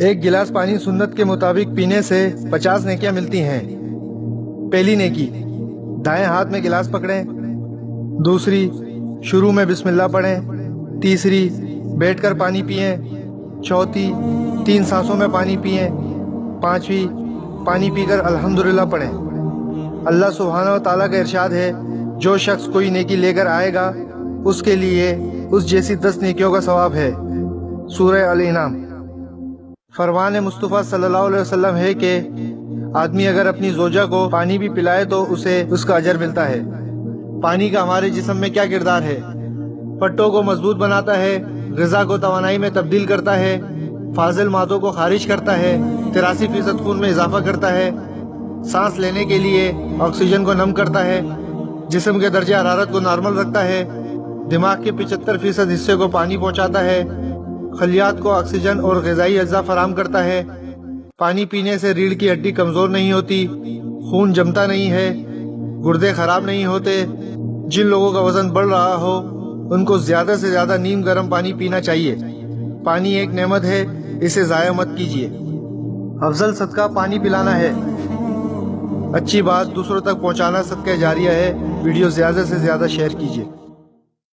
ایک گلاس پانی سنت کے مطابق پینے سے 50 نیکیاں ملتی ہیں۔ پہلی نیکی، دائیں ہاتھ میں گلاس پکڑیں۔ دوسری، شروع میں بسم اللہ پڑھیں۔ تیسری، بیٹھ کر پانی پئیں۔ چوتھی، 3 سانسوں میں پانی پئیں۔ پانچویں، پانی پی کر الحمدللہ پڑھیں۔ اللہ سبحانہ و تعالیٰ کا ارشاد ہے، جو شخص کوئی نیکی لے کر آئے گا اس کے لیے اس جیسی 10 نیکیوں کا ثواب ہے۔ سورہ الانعام۔ فرمان مصطفیٰ صلی اللہ علیہ وسلم ہے کہ آدمی اگر اپنی زوجہ کو پانی بھی پلائے تو اسے اس کا اجر ملتا ہے۔ پانی کا ہمارے جسم میں کیا کردار ہے؟ پٹوں کو مضبوط بناتا ہے، غذا کو توانائی میں تبدیل کرتا ہے، فاضل مادوں کو خارج کرتا ہے، 83% خون میں اضافہ کرتا ہے، سانس لینے کے لیے آکسیجن کو نم کرتا ہے، جسم کے درجہ حرارت کو نارمل رکھتا ہے، دماغ کے 75% حصے کو پانی پہنچاتا ہے، خلیات کو آکسیجن اور غذائی اجزاء فراہم کرتا ہے۔ پانی پینے سے ریڑھ کی ہڈی کمزور نہیں ہوتی، خون جمتا نہیں ہے، گردے خراب نہیں ہوتے۔ جن لوگوں کا وزن بڑھ رہا ہو ان کو زیادہ سے زیادہ نیم گرم پانی پینا چاہیے۔ پانی ایک نعمت ہے، اسے ضائع مت کیجیے۔ افضل صدقہ پانی پلانا ہے۔ اچھی بات دوسروں تک پہنچانا صدقہ جاریہ ہے۔ ویڈیو زیادہ سے زیادہ شیئر کیجیے۔